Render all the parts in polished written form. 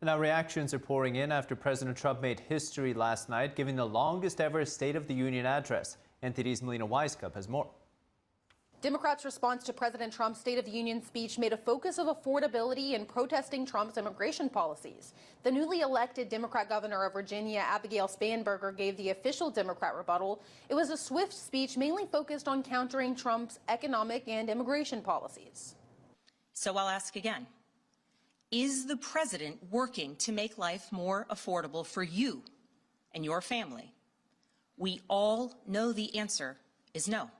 Now, reactions are pouring in after President Trump made history last night, giving the longest ever State of the Union address. NTD's Melina Weiskup has more. Democrats' response to President Trump's State of the Union speech made a focus of affordability and protesting Trump's immigration policies. The newly elected Democrat governor of Virginia, Abigail Spanberger, gave the official Democrat rebuttal. It was a swift speech mainly focused on countering Trump's economic and immigration policies. So I'll ask again. Is the president working to make life more affordable for you and your family? We all know the answer is no.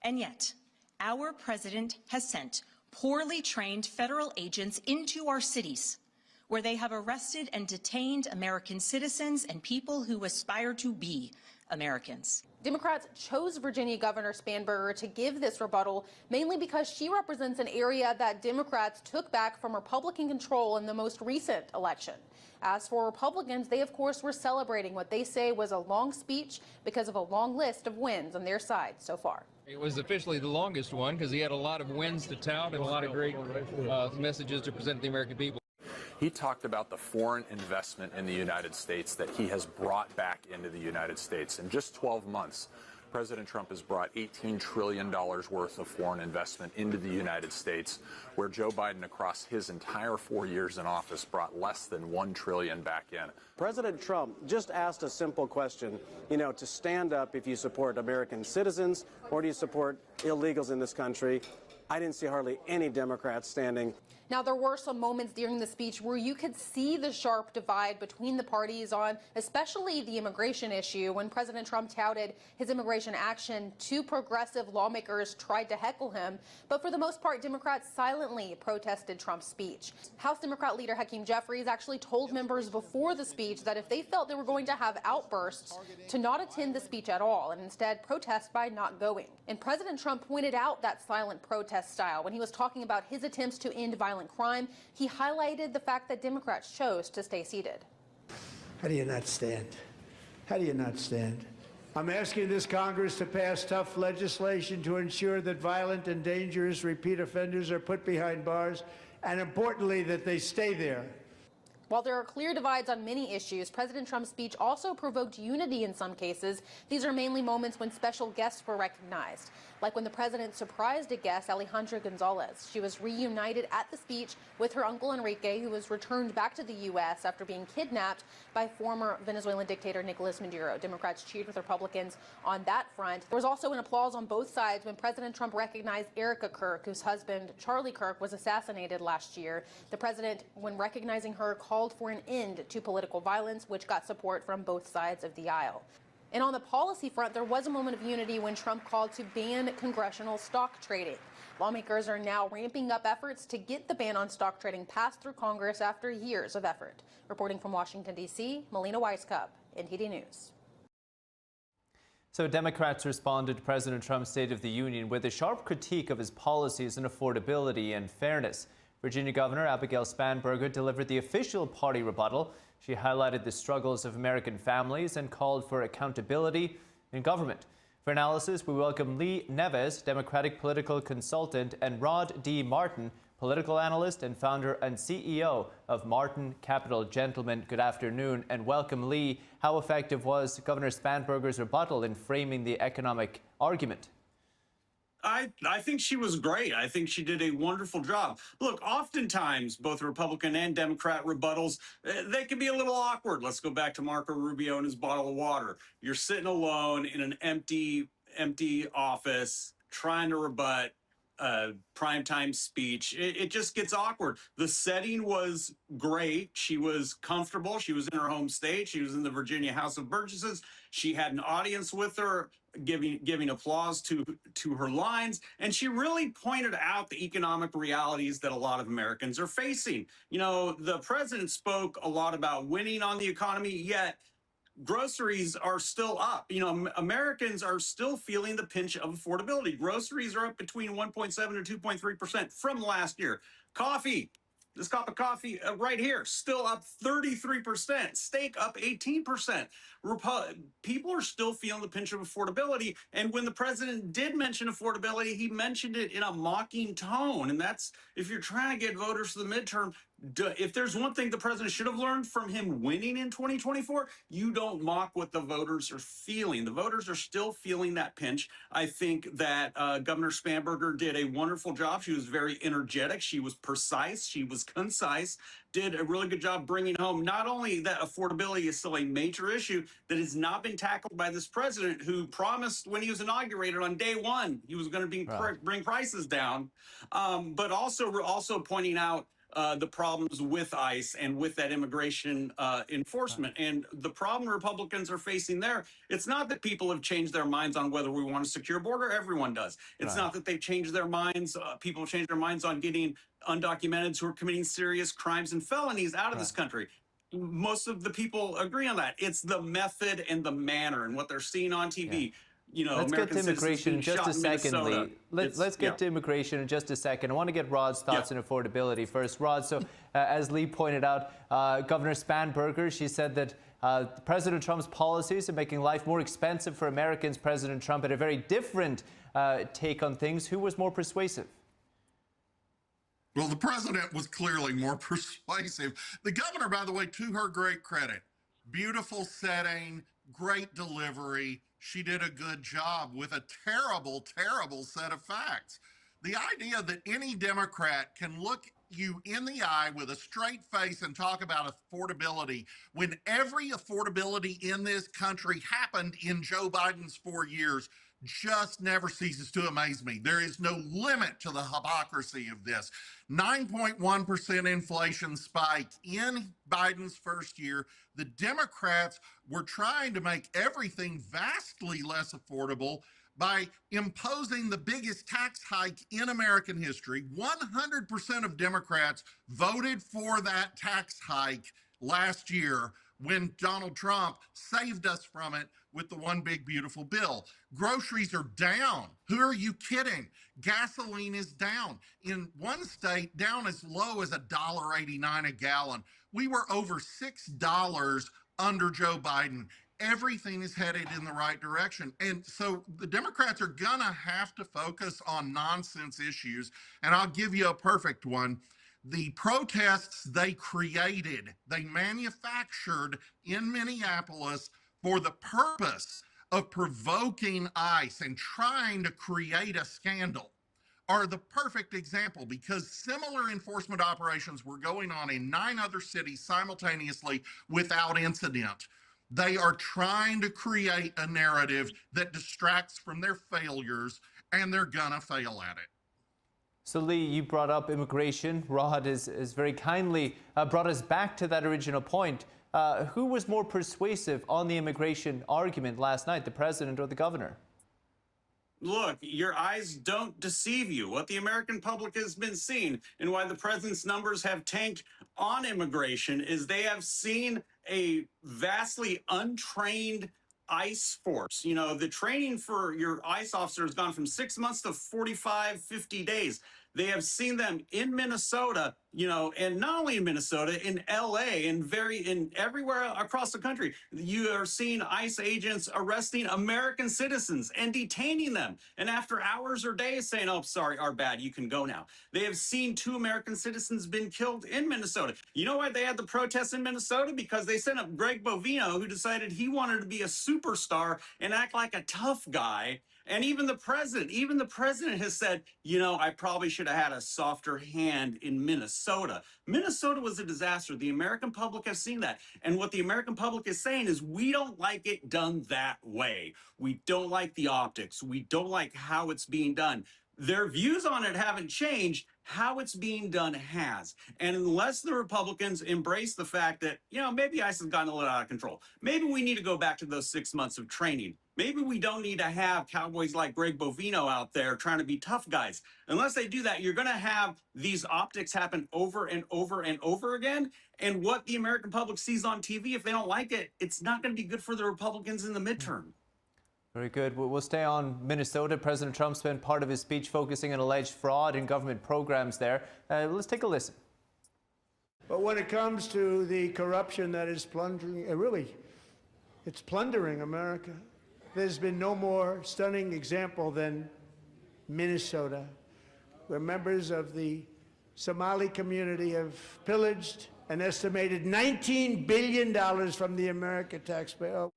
And yet, our president has sent poorly trained federal agents into our cities, where they have arrested and detained American citizens and people who aspire to be Americans. Democrats chose Virginia Governor Spanberger to give this rebuttal mainly because she represents an area that Democrats took back from Republican control in the most recent election. As for Republicans, they, of course, were celebrating what they say was a long speech because of a long list of wins on their side so far. It was officially the longest one because he had a lot of wins to tout and a lot of great messages to present to the American people. He talked about the foreign investment in the United States that he has brought back into the United States. In just 12 months, President Trump has brought $18 trillion worth of foreign investment into the United States, where Joe Biden, across his entire 4 years in office, brought less than $1 trillion back in. President Trump just asked a simple question, to stand up if you support American citizens or do you support illegals in this country. I didn't see hardly any Democrats standing. Now, there were some moments during the speech where you could see the sharp divide between the parties on especially the immigration issue. When President Trump touted his immigration action, two progressive lawmakers tried to heckle him. But for the most part, Democrats silently protested Trump's speech. House Democrat leader Hakeem Jeffries actually told members before the speech that if they felt they were going to have outbursts, to not attend the speech at all and instead protest by not going. And President Trump pointed out that silent protest style when he was talking about his attempts to end violent crime. He highlighted the fact that Democrats chose to stay seated. How do you not stand? How do you not stand? I'm asking this Congress to pass tough legislation to ensure that violent and dangerous repeat offenders are put behind bars, and importantly, that they stay there. While there are clear divides on many issues, President Trump's speech also provoked unity in some cases. These are mainly moments when special guests were recognized, like when the president surprised a guest, Alejandra Gonzalez. She was reunited at the speech with her uncle Enrique, who was returned back to the U.S. after being kidnapped by former Venezuelan dictator Nicolas Maduro. Democrats cheered with Republicans on that front. There was also an applause on both sides when President Trump recognized Erica Kirk, whose husband, Charlie Kirk, was assassinated last year. The president, when recognizing her, called for an end to political violence, which got support from both sides of the aisle. And on the policy front, there was a moment of unity when Trump called to ban congressional stock trading. Lawmakers are now ramping up efforts to get the ban on stock trading passed through Congress after years of effort. Reporting from Washington, D.C., Melina Weiskup, NTD News. So Democrats responded to President Trump's State of the Union with a sharp critique of his policies on affordability and fairness. Virginia Governor Abigail Spanberger delivered the official party rebuttal. She highlighted the struggles of American families and called for accountability in government. For analysis, we welcome Lee Neves, Democratic political consultant, and Rod D. Martin, political analyst and founder and CEO of Martin Capital. Gentlemen, good afternoon and welcome. Lee, how effective was Governor Spanberger's rebuttal in framing the economic argument? I think she was great. I think she did a wonderful job. Look, oftentimes, both Republican and Democrat rebuttals, they can be a little awkward. Let's go back to Marco Rubio and his bottle of water. You're sitting alone in an empty office trying to rebut a primetime speech. It just gets awkward. The setting was great. She was comfortable. She was in her home state. She was in the Virginia House of Burgesses. She had an audience with her, giving applause to her lines, and she really pointed out the economic realities that a lot of Americans are facing. The president spoke a lot about winning on the economy, yet groceries are still up. Americans are still feeling the pinch of affordability. Groceries are up between 1.7 and 2.3% from last year. Coffee, this cup of coffee right here, still up 33%. Steak up 18%. People are still feeling the pinch of affordability. And when the president did mention affordability, he mentioned it in a mocking tone. And that's, if you're trying to get voters for the midterm, If there's one thing the president should have learned from him winning in 2024, you don't mock what the voters are feeling. The voters are still feeling that pinch. I think that Governor Spanberger did a wonderful job. She was very energetic. She was precise. She was concise. Did a really good job bringing home not only that affordability is still a major issue that has not been tackled by this president, who promised when he was inaugurated on day one he was going to bring prices down, but also pointing out the problems with ICE and with that immigration enforcement. And the problem Republicans are facing there, it's not that people have changed their minds on whether we want a secure border. Everyone does. It's not that they've changed their minds. People have changed their minds on getting undocumenteds who are committing serious crimes and felonies out of this country. Most of the people agree on that. It's the method and the manner and what they're seeing on TV. You know, let's get to immigration in just a second, Lee. Let's get to immigration in just a second. I want to get Rod's thoughts on affordability first. Rod, so as Lee pointed out, Governor Spanberger, she said that President Trump's policies are making life more expensive for Americans. President Trump had a very different take on things. Who was more persuasive? Well, the president was clearly more persuasive. The governor, by the way, to her great credit, beautiful setting, great delivery. She did a good job with a terrible, terrible set of facts. The idea that any Democrat can look you in the eye with a straight face and talk about affordability when every affordability in this country happened in Joe Biden's 4 years just never ceases to amaze me. There is no limit to the hypocrisy of this. 9.1% inflation spike in Biden's first year. The Democrats were trying to make everything vastly less affordable by imposing the biggest tax hike in American history. 100% of Democrats voted for that tax hike last year when Donald Trump saved us from it with the one big beautiful bill. Groceries are down. Who are you kidding? Gasoline is down. In one state, down as low as $1.89 a gallon. We were over $6 under Joe Biden. Everything is headed in the right direction. And so the Democrats are gonna have to focus on nonsense issues. And I'll give you a perfect one. The protests they created, they manufactured in Minneapolis for the purpose of provoking ICE and trying to create a scandal, are the perfect example, because similar enforcement operations were going on in 9 other cities simultaneously without incident. They are trying to create a narrative that distracts from their failures, and they're gonna fail at it. So, Lee, you brought up immigration. Rod has very kindly brought us back to that original point. Who was more persuasive on the immigration argument last night, the president or the governor? Look, your eyes don't deceive you. What the American public has been seeing and why the president's numbers have tanked on immigration is they have seen a vastly untrained ICE force. You know, the training for your ICE officer has gone from 6 months to 45, 50 days. They have seen them in Minnesota, you know, and not only in Minnesota, in LA, and everywhere across the country. You are seeing ICE agents arresting American citizens and detaining them. And after hours or days saying, oh, sorry, our bad, you can go now. They have seen 2 American citizens been killed in Minnesota. You know why they had the protests in Minnesota? Because they sent up Greg Bovino, who decided he wanted to be a superstar and act like a tough guy. And even the president has said, you know, I probably should have had a softer hand in Minnesota. Minnesota was a disaster. The American public has seen that. And what the American public is saying is we don't like it done that way. We don't like the optics. We don't like how it's being done. Their views on it haven't changed. How it's being done has. And unless the Republicans embrace the fact that, you know, maybe ICE has gotten a little out of control. Maybe we need to go back to those 6 months of training. Maybe we don't need to have cowboys like Greg Bovino out there trying to be tough guys. Unless they do that, you're going to have these optics happen over and over and over again. And what the American public sees on TV, if they don't like it, it's not going to be good for the Republicans in the midterm. Very good. We'll stay on Minnesota. President Trump spent part of his speech focusing on alleged fraud in government programs there. Let's take a listen. But when it comes to the corruption that is plundering, it's plundering America. There's been no more stunning example than Minnesota, where members of the Somali community have pillaged an estimated $19 billion from the American taxpayer.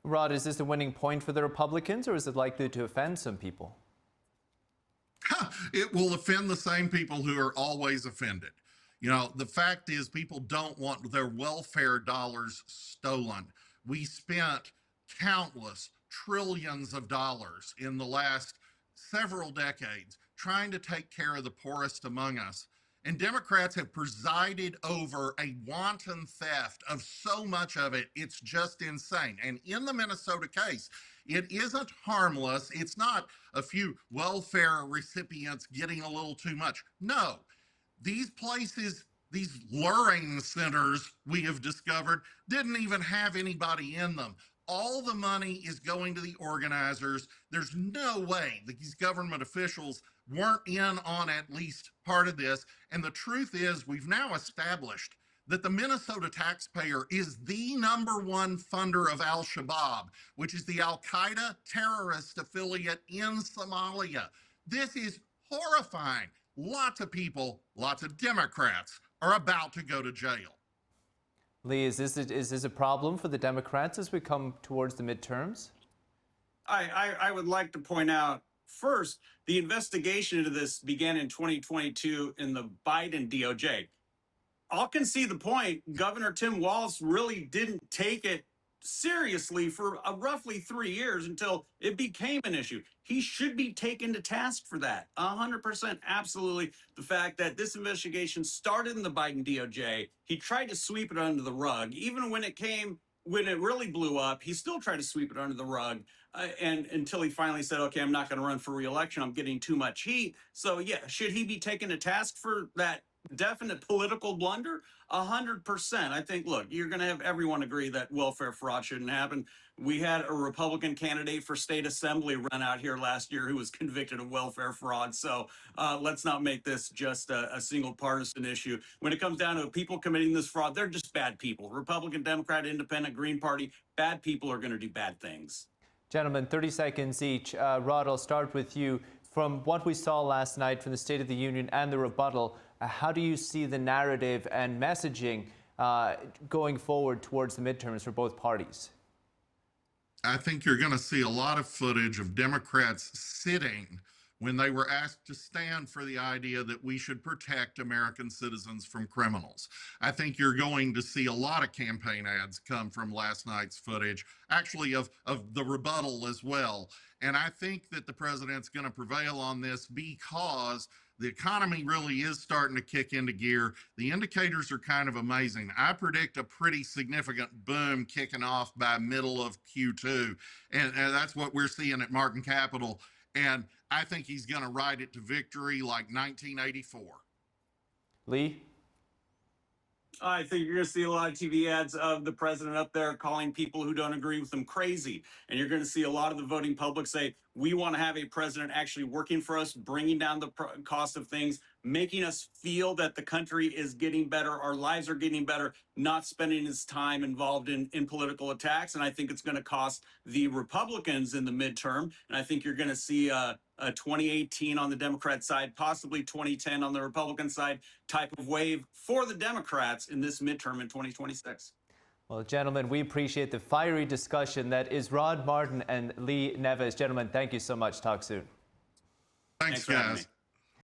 Rod, is this a winning point for the Republicans, or is it likely to offend some people? It will offend the same people who are always offended. You know, the fact is people don't want their welfare dollars stolen. We spent countless trillions of dollars in the last several decades trying to take care of the poorest among us. And Democrats have presided over a wanton theft of so much of it, it's just insane. And in the Minnesota case, it isn't harmless. It's not a few welfare recipients getting a little too much. No, these places, these luring centers we have discovered, didn't even have anybody in them. All the money is going to the organizers. There's no way that these government officials weren't in on at least part of this. And the truth is, we've now established that the Minnesota taxpayer is the #1 funder of al-Shabaab, which is the al-Qaeda terrorist affiliate in Somalia. This is horrifying. Lots of people, lots of Democrats are about to go to jail. Lee, is this a problem for the Democrats as we come towards the midterms? I would like to point out, first, the investigation into this began in 2022 in the Biden DOJ. All can see the point. Governor Tim Walz really didn't take it seriously for roughly 3 years until it became an issue. He should be taken to task for that. 100%, absolutely. The fact that this investigation started in the Biden DOJ, he tried to sweep it under the rug. Even when it really blew up, he still tried to sweep it under the rug. And until he finally said, okay, I'm not going to run for re-election. I'm getting too much heat. So yeah, should he be taken to task for that definite political blunder? 100%. I think, look, you're going to have everyone agree that welfare fraud shouldn't happen. We had a Republican candidate for state assembly run out here last year who was convicted of welfare fraud. So let's not make this just a single partisan issue. When it comes down to people committing this fraud, they're just bad people. Republican, Democrat, Independent, Green Party, bad people are going to do bad things. Gentlemen, 30 seconds each. Rod, I'll start with you. From what we saw last night from the State of the Union and the rebuttal, how do you see the narrative and messaging going forward towards the midterms for both parties? I think you're going to see a lot of footage of Democrats sitting when they were asked to stand for the idea that we should protect American citizens from criminals. I think you're going to see a lot of campaign ads come from last night's footage, actually of the rebuttal as well. And I think that the president's going to prevail on this because the economy really is starting to kick into gear. The indicators are kind of amazing. I predict a pretty significant boom kicking off by middle of Q2. And that's what we're seeing at Martin Capital. And I think he's going to ride it to victory like 1984. Lee? I think you're going to see a lot of TV ads of the president up there calling people who don't agree with him crazy. And you're going to see a lot of the voting public say, we want to have a president actually working for us, bringing down the cost of things, making us feel that the country is getting better, our lives are getting better, not spending his time involved in political attacks. And I think it's going to cost the Republicans in the midterm. And I think you're going to see a 2018 on the Democrat side, possibly 2010 on the Republican side type of wave for the Democrats in this midterm in 2026. Well, gentlemen, we appreciate the fiery discussion that is Rod Martin and Lee Neves. Gentlemen, thank you so much. Talk soon. Thanks guys.